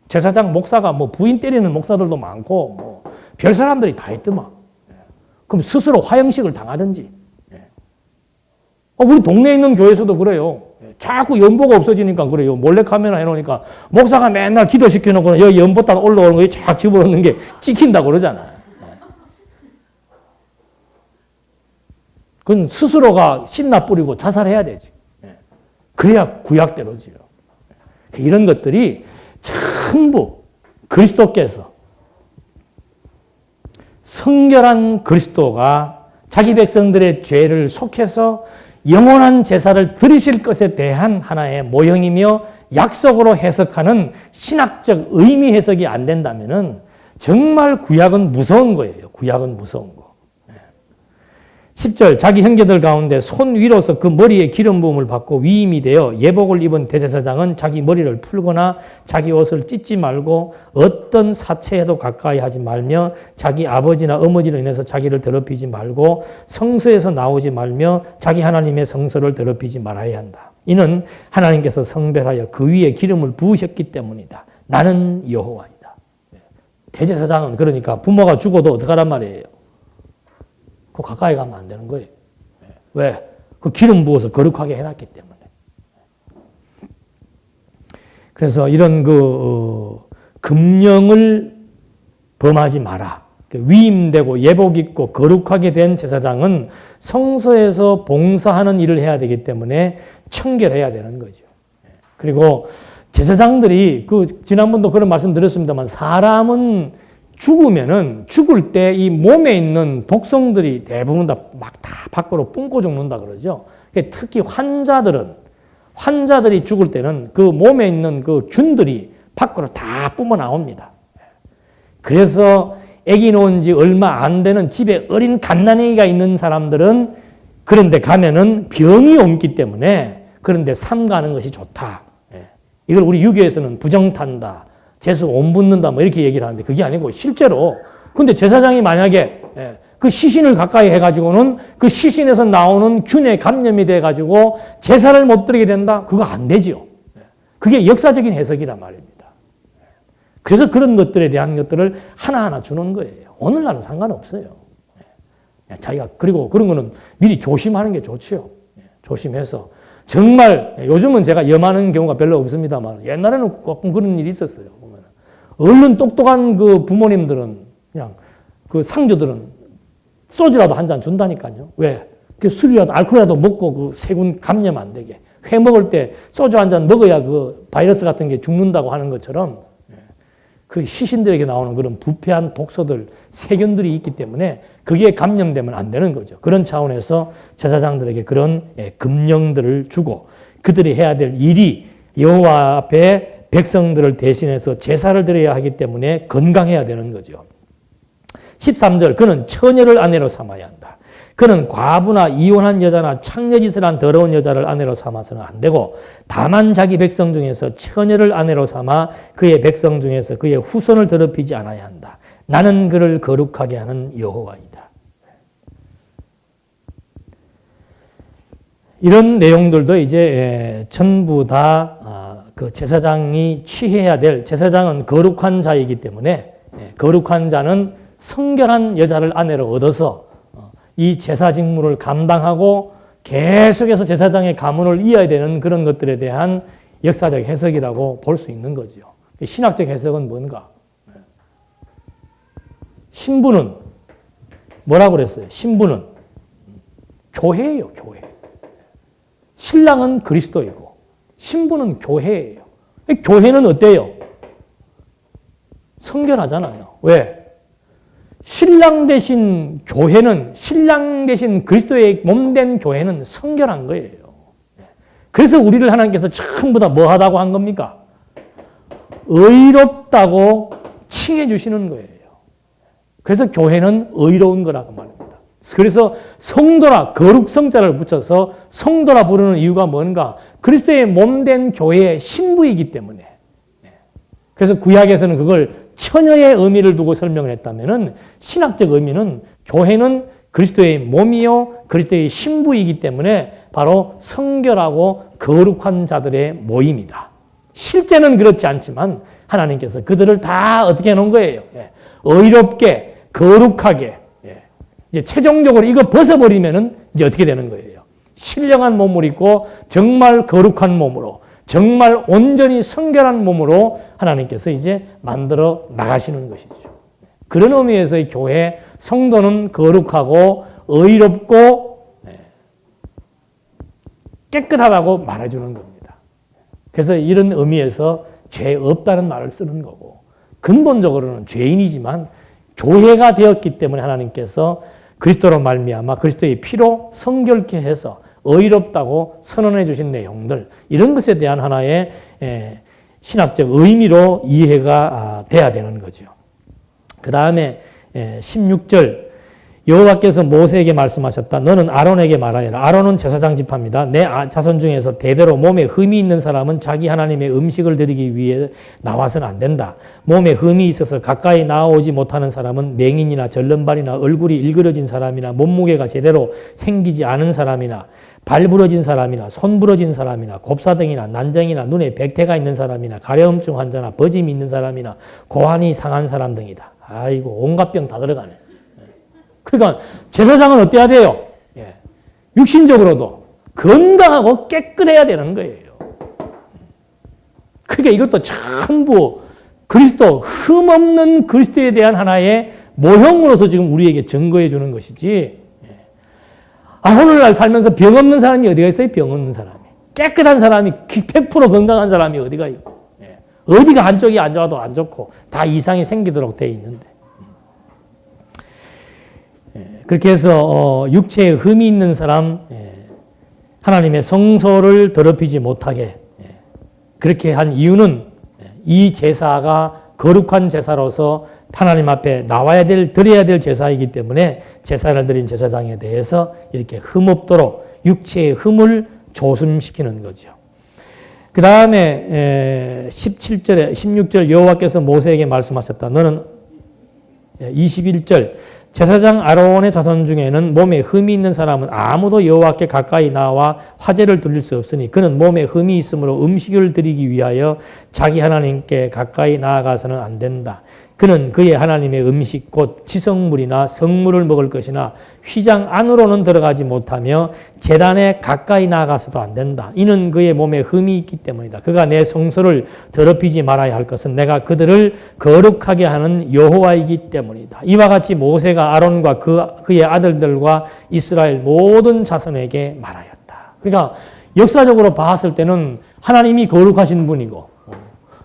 제사장 목사가 뭐 부인 때리는 목사들도 많고 뭐 별 사람들이 다 있더만. 그럼 스스로 화형식을 당하든지. 우리 동네에 있는 교회에서도 그래요. 자꾸 연보가 없어지니까 그래요. 몰래카메라 해놓으니까 목사가 맨날 기도시켜놓고 여기 연보 따라 올라오는 거에 쫙 집어넣는 게 찍힌다고 그러잖아요. 그건 스스로가 신나 뿌리고 자살해야 되지. 그래야 구약대로지요. 이런 것들이 전부 그리스도께서 성결한 그리스도가 자기 백성들의 죄를 속해서 영원한 제사를 드리실 것에 대한 하나의 모형이며 약속으로 해석하는 신학적 의미 해석이 안 된다면은 정말 구약은 무서운 거예요. 구약은 무서운 거. 10절 자기 형제들 가운데 손 위로서 그 머리에 기름 부음을 받고 위임이 되어 예복을 입은 대제사장은 자기 머리를 풀거나 자기 옷을 찢지 말고 어떤 사체에도 가까이 하지 말며 자기 아버지나 어머니로 인해서 자기를 더럽히지 말고 성소에서 나오지 말며 자기 하나님의 성소를 더럽히지 말아야 한다. 이는 하나님께서 성별하여 그 위에 기름을 부으셨기 때문이다. 나는 여호와이다. 대제사장은 그러니까 부모가 죽어도 어떡하란 말이에요. 그 가까이 가면 안 되는 거예요. 왜? 그 기름 부어서 거룩하게 해놨기 때문에. 그래서 이런 금령을 범하지 마라. 위임되고 예복 입고 거룩하게 된 제사장은 성소에서 봉사하는 일을 해야 되기 때문에 청결해야 되는 거죠. 그리고 제사장들이 지난번도 그런 말씀 드렸습니다만 사람은 죽으면은 죽을 때 이 몸에 있는 독성들이 대부분 다 막 다 밖으로 뿜고 죽는다 그러죠. 특히 환자들이 죽을 때는 그 몸에 있는 그 균들이 밖으로 다 뿜어 나옵니다. 그래서 아기 놓은 지 얼마 안 되는 집에 어린 갓난아기가 있는 사람들은 그런데 가면은 병이 옮기 때문에 그런데 삼가는 것이 좋다. 이걸 우리 유교에서는 부정탄다. 재수 온 붓는다 뭐 이렇게 얘기를 하는데 그게 아니고 실제로 근데 제사장이 만약에 그 시신을 가까이 해가지고는 그 시신에서 나오는 균에 감염이 돼가지고 제사를 못 드리게 된다? 그거 안 되지요. 그게 역사적인 해석이란 말입니다. 그래서 그런 것들에 대한 것들을 하나하나 주는 거예요. 오늘날은 상관없어요. 자기가 그리고 그런 거는 미리 조심하는 게 좋지요. 조심해서 정말 요즘은 제가 염하는 경우가 별로 없습니다만 옛날에는 조금 그런 일이 있었어요. 얼른 똑똑한 그 부모님들은 그냥 그 상조들은 소주라도 한 잔 준다니까요. 왜? 그 술이라도 알코올이라도 먹고 그 세균 감염 안 되게. 회 먹을 때 소주 한 잔 먹어야 그 바이러스 같은 게 죽는다고 하는 것처럼 그 시신들에게 나오는 그런 부패한 독소들, 세균들이 있기 때문에 그게 감염되면 안 되는 거죠. 그런 차원에서 제사장들에게 그런 금령들을 주고 그들이 해야 될 일이 여호와 앞에 백성들을 대신해서 제사를 드려야 하기 때문에 건강해야 되는 거죠. 13절 그는 처녀를 아내로 삼아야 한다. 그는 과부나 이혼한 여자나 창녀짓을 한 더러운 여자를 아내로 삼아서는 안 되고 다만 자기 백성 중에서 처녀를 아내로 삼아 그의 백성 중에서 그의 후손을 더럽히지 않아야 한다. 나는 그를 거룩하게 하는 여호와이다. 이런 내용들도 이제 전부 다 그 제사장이 취해야 될 제사장은 거룩한 자이기 때문에 거룩한 자는 성결한 여자를 아내로 얻어서 이 제사 직무를 감당하고 계속해서 제사장의 가문을 이어야 되는 그런 것들에 대한 역사적 해석이라고 볼 수 있는 거죠. 신학적 해석은 뭔가? 신부는 뭐라고 그랬어요? 신부는 교회예요, 교회. 신랑은 그리스도이고 신부는 교회예요. 교회는 어때요? 성결하잖아요. 왜? 신랑 대신 교회는 신랑 대신 그리스도의 몸된 교회는 성결한 거예요. 그래서 우리를 하나님께서 전부 다 뭐 하다고 한 겁니까? 의롭다고 칭해 주시는 거예요. 그래서 교회는 의로운 거라고 말합니다. 그래서 성도라 거룩성자를 붙여서 성도라 부르는 이유가 뭔가? 그리스도의 몸된 교회의 신부이기 때문에. 그래서 구약에서는 그걸 처녀의 의미를 두고 설명을 했다면은 신학적 의미는 교회는 그리스도의 몸이요 그리스도의 신부이기 때문에 바로 성결하고 거룩한 자들의 모임이다. 실제는 그렇지 않지만 하나님께서 그들을 다 어떻게 해놓은 거예요? 의롭게 거룩하게 이제 최종적으로 이거 벗어버리면은 이제 어떻게 되는 거예요? 신령한 몸을 입고 정말 거룩한 몸으로 정말 온전히 성결한 몸으로 하나님께서 이제 만들어 나가시는 것이죠. 그런 의미에서 교회 성도는 거룩하고 의롭고 깨끗하다고 말해주는 겁니다. 그래서 이런 의미에서 죄 없다는 말을 쓰는 거고 근본적으로는 죄인이지만 교회가 되었기 때문에 하나님께서 그리스도로 말미암아 그리스도의 피로 성결케 해서 의롭다고 선언해 주신 내용들 이런 것에 대한 하나의 신학적 의미로 이해가 돼야 되는 거죠. 그 다음에 16절 여호와께서 모세에게 말씀하셨다. 너는 아론에게 말하여라. 아론은 제사장 지파입니다. 내 자손 중에서 대대로 몸에 흠이 있는 사람은 자기 하나님의 음식을 드리기 위해 나와서는 안 된다. 몸에 흠이 있어서 가까이 나오지 못하는 사람은 맹인이나 절름발이나 얼굴이 일그러진 사람이나 몸무게가 제대로 생기지 않은 사람이나 발 부러진 사람이나 손 부러진 사람이나 곱사등이나 난정이나 눈에 백태가 있는 사람이나 가려움증 환자나 버짐이 있는 사람이나 고환이 상한 사람 등이다. 아이고 온갖 병 다 들어가네. 그러니까 제사장은 어때야 돼요? 육신적으로도 건강하고 깨끗해야 되는 거예요. 그러니까 이것도 전부 그리스도 흠없는 그리스도에 대한 하나의 모형으로서 지금 우리에게 증거해 주는 것이지. 오늘날 살면서 병 없는 사람이 어디가 있어요? 병 없는 사람이. 깨끗한 사람이 100% 건강한 사람이 어디가 있고. 어디가 한쪽이 안 좋아도 안 좋고 다 이상이 생기도록 돼 있는데. 그렇게 해서 육체에 흠이 있는 사람, 하나님의 성소를 더럽히지 못하게 그렇게 한 이유는 이 제사가 거룩한 제사로서 하나님 앞에 나와야 될, 드려야 될 제사이기 때문에 제사를 드린 제사장에 대해서 이렇게 흠없도록 육체의 흠을 조심시키는 거죠. 그 다음에 17절에 16절 여호와께서 모세에게 말씀하셨다. 너는 21절 제사장 아론의 자손 중에는 몸에 흠이 있는 사람은 아무도 여호와께 가까이 나와 화제를 드릴 수 없으니 그는 몸에 흠이 있으므로 음식을 드리기 위하여 자기 하나님께 가까이 나아가서는 안 된다. 그는 그의 하나님의 음식 곧 지성물이나 성물을 먹을 것이나 휘장 안으로는 들어가지 못하며 제단에 가까이 나아가서도 안 된다. 이는 그의 몸에 흠이 있기 때문이다. 그가 내 성소를 더럽히지 말아야 할 것은 내가 그들을 거룩하게 하는 여호와이기 때문이다. 이와 같이 모세가 아론과 그의 아들들과 이스라엘 모든 자손에게 말하였다. 그러니까 역사적으로 봤을 때는 하나님이 거룩하신 분이고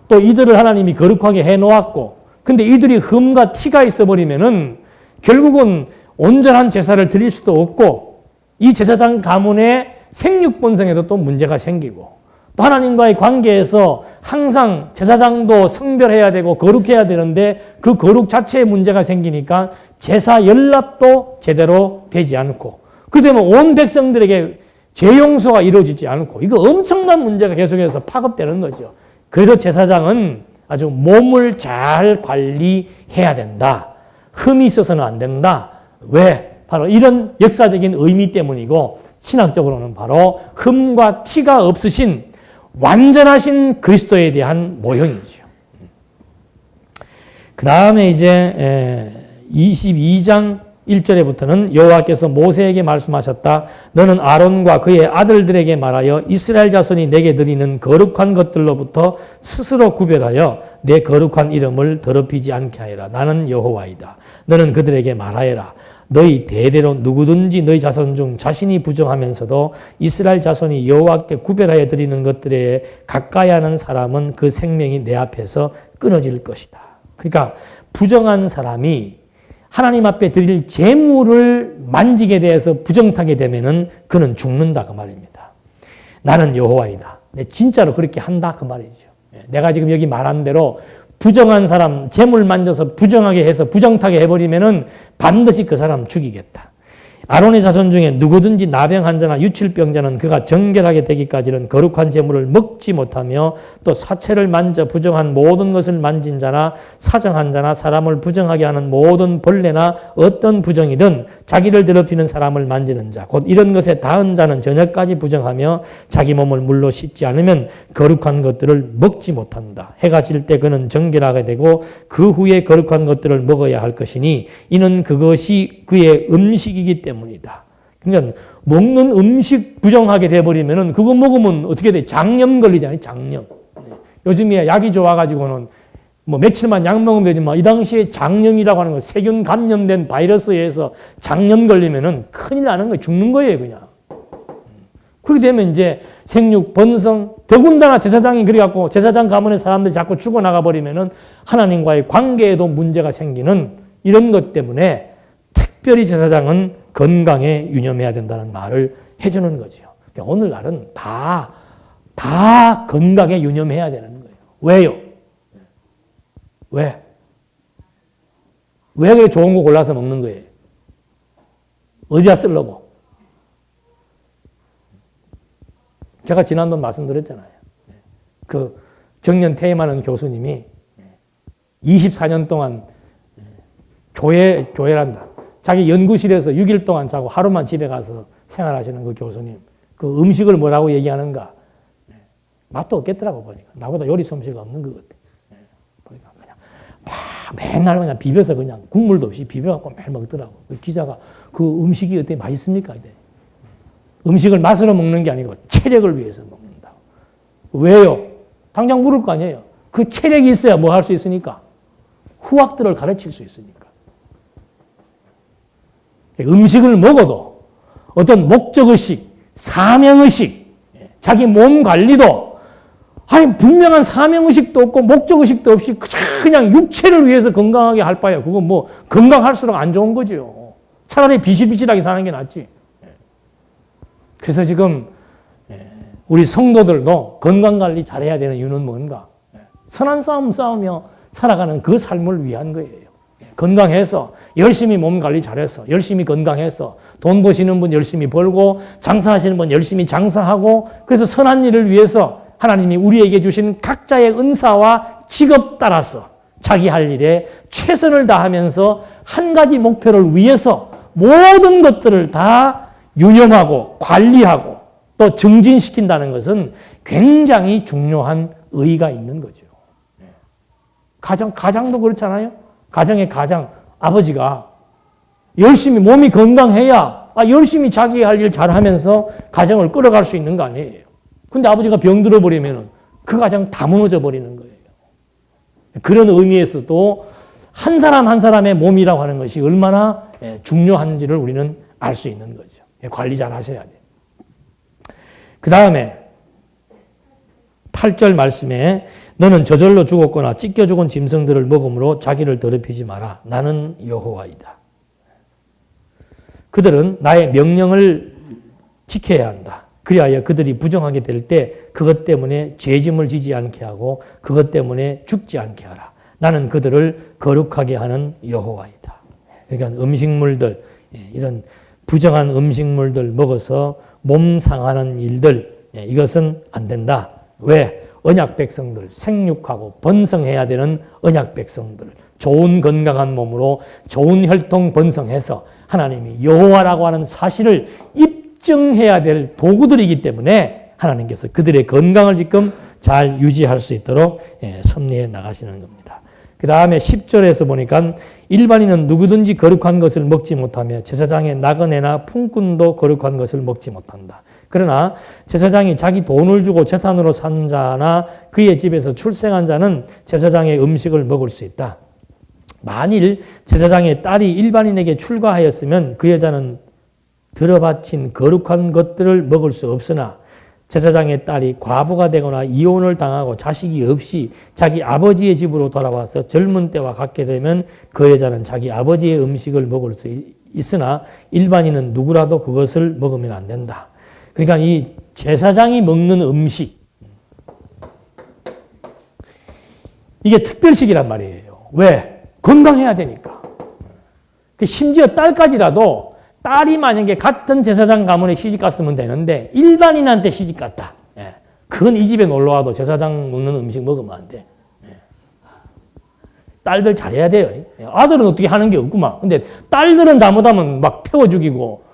또 이들을 하나님이 거룩하게 해놓았고 근데 이들이 흠과 티가 있어버리면은 결국은 온전한 제사를 드릴 수도 없고 이 제사장 가문의 생육본성에도 또 문제가 생기고 또 하나님과의 관계에서 항상 제사장도 성별해야 되고 거룩해야 되는데 그 거룩 자체에 문제가 생기니까 제사 연락도 제대로 되지 않고 그러면 온 백성들에게 죄 용서가 이루어지지 않고 이거 엄청난 문제가 계속해서 파급되는 거죠. 그래서 제사장은 아주 몸을 잘 관리해야 된다. 흠이 있어서는 안 된다. 왜? 바로 이런 역사적인 의미 때문이고 신학적으로는 바로 흠과 티가 없으신 완전하신 그리스도에 대한 모형이죠. 그 다음에 이제 22장 1절에부터는 여호와께서 모세에게 말씀하셨다. 너는 아론과 그의 아들들에게 말하여 이스라엘 자손이 내게 드리는 거룩한 것들로부터 스스로 구별하여 내 거룩한 이름을 더럽히지 않게 하여라. 나는 여호와이다. 너는 그들에게 말하여라. 너희 대대로 누구든지 너희 자손 중 자신이 부정하면서도 이스라엘 자손이 여호와께 구별하여 드리는 것들에 가까이 하는 사람은 그 생명이 내 앞에서 끊어질 것이다. 그러니까 부정한 사람이 하나님 앞에 드릴 제물을 만지게 돼서 부정타게 되면은 그는 죽는다 그 말입니다. 나는 여호와이다. 진짜로 그렇게 한다 그 말이죠. 내가 지금 여기 말한 대로 부정한 사람 제물 만져서 부정하게 해서 부정타게 해버리면은 반드시 그 사람 죽이겠다. 아론의 자손 중에 누구든지 나병 환자나 유칠병자는 그가 정결하게 되기까지는 거룩한 제물을 먹지 못하며 또 사체를 만져 부정한 모든 것을 만진 자나 사정한 자나 사람을 부정하게 하는 모든 벌레나 어떤 부정이든 자기를 더럽히는 사람을 만지는 자 곧 이런 것에 닿은 자는 저녁까지 부정하며 자기 몸을 물로 씻지 않으면 거룩한 것들을 먹지 못한다. 해가 질 때 그는 정결하게 되고 그 후에 거룩한 것들을 먹어야 할 것이니 이는 그것이 그의 음식이기 때문이다. 그러니까 먹는 음식 부정하게 돼버리면은 그거 먹으면 어떻게 돼? 장염 걸리잖아요. 장염. 요즘에 약이 좋아가지고는 뭐 며칠만 약 먹으면 되지만 이 당시에 장염이라고 하는 거 세균 감염된 바이러스에 의해서 장염 걸리면은 큰일 나는 거예요. 죽는 거예요, 그냥. 그렇게 되면 이제 생육, 번성, 더군다나 제사장이 그래갖고 제사장 가문의 사람들이 자꾸 죽어나가 버리면은 하나님과의 관계에도 문제가 생기는 이런 것 때문에 특별히 제사장은 건강에 유념해야 된다는 말을 해주는 거죠. 그러니까 오늘날은 다 건강에 유념해야 되는 거예요. 왜요? 왜? 왜 그렇게 좋은 거 골라서 먹는 거예요? 어디다 쓰려고? 제가 지난번 말씀드렸잖아요. 그 정년 퇴임하는 교수님이 24년 동안 교회란다. 자기 연구실에서 6일 동안 자고 하루만 집에 가서 생활하시는 그 교수님. 그 음식을 뭐라고 얘기하는가? 맛도 없겠더라고 보니까. 나보다 요리 솜씨가 없는 것 같아. 보니까 그냥 막 맨날 그냥 비벼서 그냥 국물도 없이 비벼갖고 매일 먹더라고. 그 기자가 그 음식이 어떻게 맛있습니까? 이래. 음식을 맛으로 먹는 게 아니고 체력을 위해서 먹는다고. 왜요? 당장 물을 거 아니에요. 그 체력이 있어야 뭐 할 수 있으니까. 후학들을 가르칠 수 있으니까. 음식을 먹어도 어떤 목적의식, 사명의식, 자기 몸 관리도 아니 분명한 사명의식도 없고 목적의식도 없이 그냥 육체를 위해서 건강하게 할 바에야 그건 뭐 건강할수록 안 좋은 거죠. 차라리 비실비실하게 사는 게 낫지. 그래서 지금 우리 성도들도 건강관리 잘해야 되는 이유는 뭔가? 선한 싸움 싸우며 살아가는 그 삶을 위한 거예요. 건강해서 열심히 몸 관리 잘해서 열심히 건강해서 돈 버시는 분 열심히 벌고 장사하시는 분 열심히 장사하고 그래서 선한 일을 위해서 하나님이 우리에게 주신 각자의 은사와 직업 따라서 자기 할 일에 최선을 다하면서 한 가지 목표를 위해서 모든 것들을 다 유념하고 관리하고 또 증진시킨다는 것은 굉장히 중요한 의의가 있는 거죠. 가장도 그렇잖아요. 가정의 가장, 아버지가 열심히 몸이 건강해야 열심히 자기 할 일 잘하면서 가정을 끌어갈 수 있는 거 아니에요. 근데 아버지가 병들어 버리면 그 가정 다 무너져 버리는 거예요. 그런 의미에서도 한 사람 한 사람의 몸이라고 하는 것이 얼마나 중요한지를 우리는 알 수 있는 거죠. 관리 잘 하셔야 돼요. 그 다음에 8절 말씀에 너는 저절로 죽었거나 찢겨 죽은 짐승들을 먹음으로 자기를 더럽히지 마라. 나는 여호와이다. 그들은 나의 명령을 지켜야 한다. 그리하여 그들이 부정하게 될 때 그것 때문에 죄짐을 지지 않게 하고 그것 때문에 죽지 않게 하라. 나는 그들을 거룩하게 하는 여호와이다. 그러니까 음식물들, 이런 부정한 음식물들 먹어서 몸 상하는 일들, 이것은 안 된다. 왜? 언약 백성들, 생육하고 번성해야 되는 언약 백성들, 좋은 건강한 몸으로 좋은 혈통 번성해서 하나님이 여호와라고 하는 사실을 입증해야 될 도구들이기 때문에 하나님께서 그들의 건강을 지금 잘 유지할 수 있도록 섭리해 나가시는 겁니다. 그 다음에 10절에서 보니까 일반인은 누구든지 거룩한 것을 먹지 못하며 제사장의 나그네나 품꾼도 거룩한 것을 먹지 못한다. 그러나 제사장이 자기 돈을 주고 재산으로 산 자나 그의 집에서 출생한 자는 제사장의 음식을 먹을 수 있다. 만일 제사장의 딸이 일반인에게 출가하였으면 그 여자는 들어바친 거룩한 것들을 먹을 수 없으나 제사장의 딸이 과부가 되거나 이혼을 당하고 자식이 없이 자기 아버지의 집으로 돌아와서 젊은 때와 같게 되면 그 여자는 자기 아버지의 음식을 먹을 수 있으나 일반인은 누구라도 그것을 먹으면 안 된다. 그러니까 이 제사장이 먹는 음식, 이게 특별식이란 말이에요. 왜? 건강해야 되니까. 심지어 딸까지라도 딸이 만약에 같은 제사장 가문에 시집갔으면 되는데 일반인한테 시집갔다. 그건 이 집에 놀러와도 제사장 먹는 음식 먹으면 안 돼. 딸들 잘해야 돼요. 아들은 어떻게 하는 게 없구만. 근데 딸들은 잘못하면 막 태워 죽이고.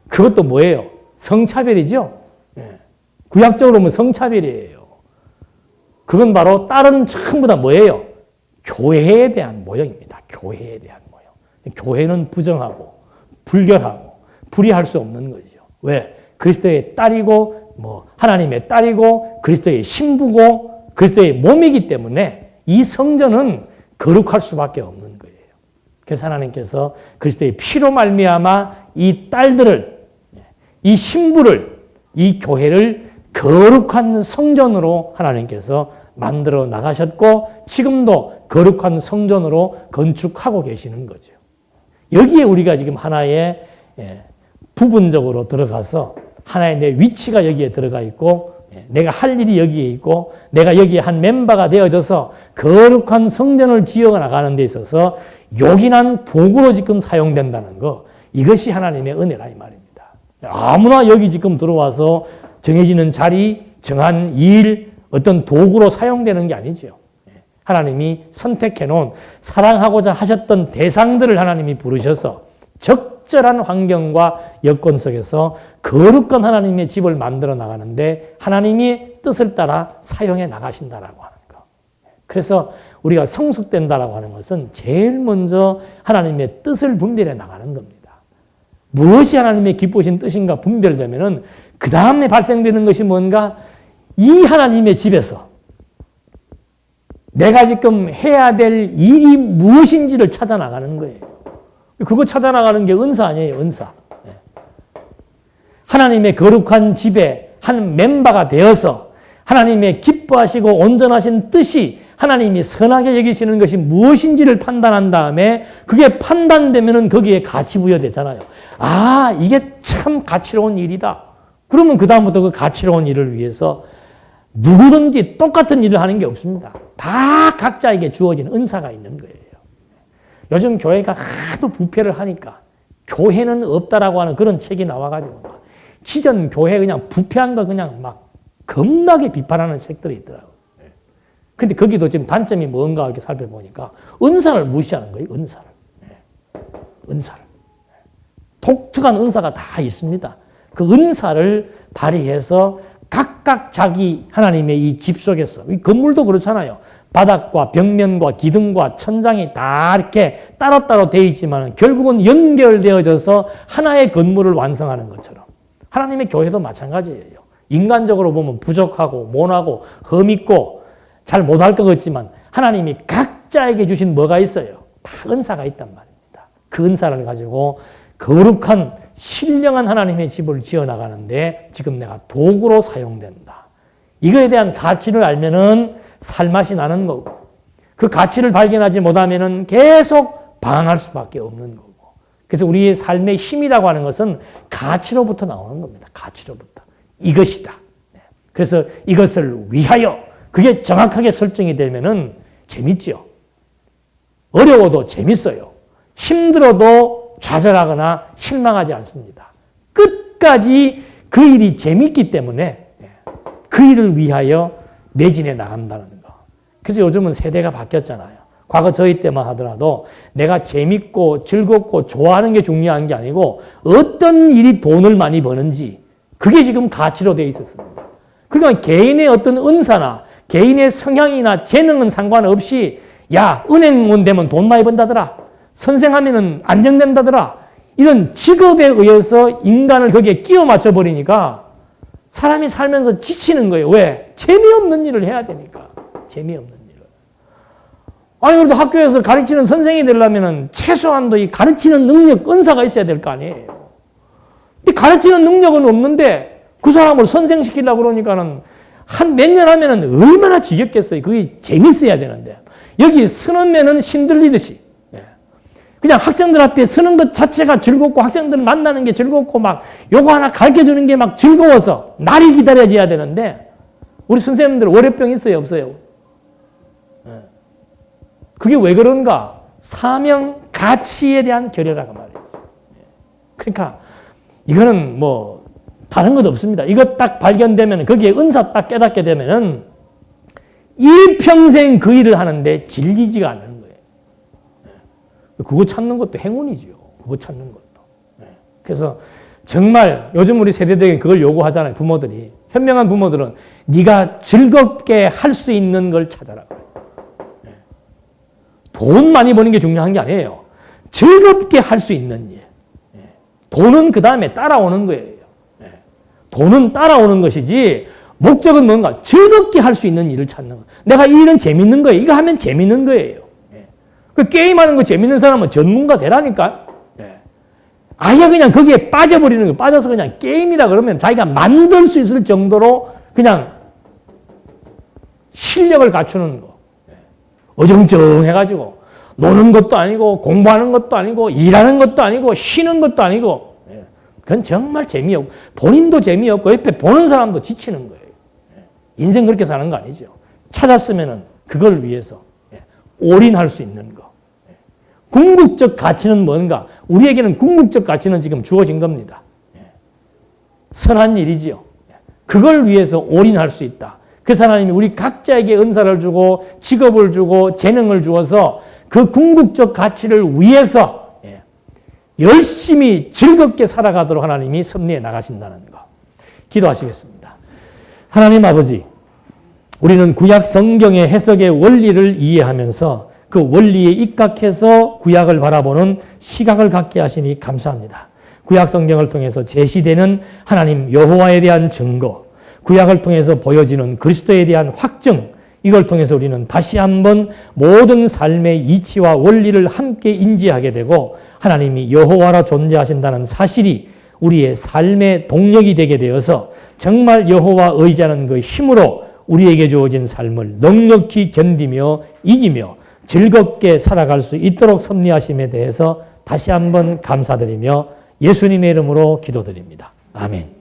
그것도 뭐예요? 성차별이죠. 구약적으로 보면 성차별이에요. 그건 바로 딸은 전부 다 뭐예요? 교회에 대한 모형입니다. 교회에 대한 모형. 교회는 부정하고 불결하고 불의할 수 없는 거죠. 왜? 그리스도의 딸이고 하나님의 딸이고 그리스도의 신부고 그리스도의 몸이기 때문에 이 성전은 거룩할 수밖에 없는 거예요. 그래서 하나님께서 그리스도의 피로 말미암아 이 딸들을, 이 신부를, 이 교회를 거룩한 성전으로 하나님께서 만들어 나가셨고 지금도 거룩한 성전으로 건축하고 계시는 거죠. 여기에 우리가 지금 하나의 부분적으로 들어가서 하나의 내 위치가 여기에 들어가 있고 내가 할 일이 여기에 있고 내가 여기에 한 멤버가 되어져서 거룩한 성전을 지어 나가는 데 있어서 요긴한 도구로 지금 사용된다는 거, 이것이 하나님의 은혜라 이 말입니다. 아무나 여기 지금 들어와서 정해지는 자리, 정한 일, 어떤 도구로 사용되는 게 아니죠. 하나님이 선택해 놓은 사랑하고자 하셨던 대상들을 하나님이 부르셔서 적절한 환경과 여건 속에서 거룩한 하나님의 집을 만들어 나가는데 하나님이 뜻을 따라 사용해 나가신다라고 하는 거. 그래서 우리가 성숙된다라고 하는 것은 제일 먼저 하나님의 뜻을 분별해 나가는 겁니다. 무엇이 하나님의 기쁘신 뜻인가 분별되면은 그 다음에 발생되는 것이 뭔가 이 하나님의 집에서 내가 지금 해야 될 일이 무엇인지를 찾아 나가는 거예요. 그거 찾아 나가는 게 은사 아니에요, 은사. 하나님의 거룩한 집에 한 멤버가 되어서 하나님의 기뻐하시고 온전하신 뜻이 하나님이 선하게 여기시는 것이 무엇인지를 판단한 다음에 그게 판단되면은 거기에 가치 부여되잖아요. 아, 이게 참 가치로운 일이다. 그러면 그다음부터 그 가치로운 일을 위해서 누구든지 똑같은 일을 하는 게 없습니다. 다 각자에게 주어진 은사가 있는 거예요. 요즘 교회가 하도 부패를 하니까 교회는 없다라고 하는 그런 책이 나와가지고 기존 교회 그냥 부패한 거 그냥 막 겁나게 비판하는 책들이 있더라고요. 근데 거기도 지금 단점이 뭔가 이렇게 살펴보니까 은사를 무시하는 거예요. 은사를. 은사를. 독특한 은사가 다 있습니다. 그 은사를 발휘해서 각각 자기 하나님의 이 집 속에서, 이 건물도 그렇잖아요. 바닥과 벽면과 기둥과 천장이 다 이렇게 따로따로 되어 있지만 결국은 연결되어져서 하나의 건물을 완성하는 것처럼 하나님의 교회도 마찬가지예요. 인간적으로 보면 부족하고 모나고 흠있고 잘 못할 것 같지만 하나님이 각자에게 주신 뭐가 있어요? 다 은사가 있단 말입니다. 그 은사를 가지고 거룩한 신령한 하나님의 집을 지어나가는데 지금 내가 도구로 사용된다. 이거에 대한 가치를 알면은 살맛이 나는 거고 그 가치를 발견하지 못하면은 계속 방황할 수밖에 없는 거고 그래서 우리의 삶의 힘이라고 하는 것은 가치로부터 나오는 겁니다. 가치로부터. 이것이다. 그래서 이것을 위하여 그게 정확하게 설정이 되면은 재밌죠. 어려워도 재밌어요. 힘들어도 좌절하거나 실망하지 않습니다. 끝까지 그 일이 재밌기 때문에 그 일을 위하여 매진해 나간다는 거. 그래서 요즘은 세대가 바뀌었잖아요. 과거 저희 때만 하더라도 내가 재밌고 즐겁고 좋아하는 게 중요한 게 아니고 어떤 일이 돈을 많이 버는지 그게 지금 가치로 되어 있었습니다. 그러니까 개인의 어떤 은사나 개인의 성향이나 재능은 상관없이 야, 은행원 되면 돈 많이 번다더라. 선생하면은 안정된다더라. 이런 직업에 의해서 인간을 거기에 끼워 맞춰 버리니까 사람이 살면서 지치는 거예요. 왜? 재미없는 일을 해야 되니까. 재미없는 일을. 아니, 그래도 학교에서 가르치는 선생이 되려면은 최소한도 이 가르치는 능력, 은사가 있어야 될 거 아니에요. 이 가르치는 능력은 없는데 그 사람을 선생시키려고 그러니까는 한 몇 년 하면은 얼마나 지겹겠어요. 그게 재밌어야 되는데. 여기 서는 면은 신들리듯이. 그냥 학생들 앞에 서는 것 자체가 즐겁고 학생들 만나는 게 즐겁고 막 요거 하나 가르쳐주는 게 막 즐거워서 날이 기다려져야 되는데 우리 선생님들 월요병 있어요? 없어요? 그게 왜 그런가? 사명, 가치에 대한 결여라고 말이에요. 그러니까 이거는 뭐 다른 것 없습니다. 이거 딱 발견되면 거기에 은사 딱 깨닫게 되면은 일평생 그 일을 하는데 질리지가 않는 거예요. 그거 찾는 것도 행운이지요. 그거 찾는 것도. 그래서 정말 요즘 우리 세대들이 그걸 요구하잖아요. 부모들이. 현명한 부모들은 네가 즐겁게 할 수 있는 걸 찾아라. 돈 많이 버는 게 중요한 게 아니에요. 즐겁게 할 수 있는 일. 돈은 그 다음에 따라오는 거예요. 돈은 따라오는 것이지 목적은 뭔가 즐겁게 할 수 있는 일을 찾는 거예요. 내가 이 일은 재밌는 거예요. 이거 하면 재밌는 거예요. 그 게임하는 거 재밌는 사람은 전문가 되라니까. 아예 그냥 거기에 빠져버리는 거예요. 빠져서 그냥 게임이다 그러면 자기가 만들 수 있을 정도로 그냥 실력을 갖추는 거. 어정쩡해가지고 노는 것도 아니고 공부하는 것도 아니고 일하는 것도 아니고 쉬는 것도 아니고 그건 정말 재미없고 본인도 재미없고 옆에 보는 사람도 지치는 거예요. 인생 그렇게 사는 거 아니죠. 찾았으면은 그걸 위해서 올인할 수 있는 거. 궁극적 가치는 뭔가? 우리에게는 궁극적 가치는 지금 주어진 겁니다. 선한 일이지요. 그걸 위해서 올인할 수 있다. 그래서 하나님이 우리 각자에게 은사를 주고 직업을 주고 재능을 주어서 그 궁극적 가치를 위해서 열심히 즐겁게 살아가도록 하나님이 섭리해 나가신다는 거. 기도하시겠습니다. 하나님 아버지, 우리는 구약 성경의 해석의 원리를 이해하면서 그 원리에 입각해서 구약을 바라보는 시각을 갖게 하시니 감사합니다. 구약 성경을 통해서 제시되는 하나님 여호와에 대한 증거, 구약을 통해서 보여지는 그리스도에 대한 확증, 이걸 통해서 우리는 다시 한번 모든 삶의 이치와 원리를 함께 인지하게 되고 하나님이 여호와로 존재하신다는 사실이 우리의 삶의 동력이 되게 되어서 정말 여호와 의지하는 그 힘으로 우리에게 주어진 삶을 넉넉히 견디며 이기며 즐겁게 살아갈 수 있도록 섭리하심에 대해서 다시 한번 감사드리며 예수님의 이름으로 기도드립니다. 아멘.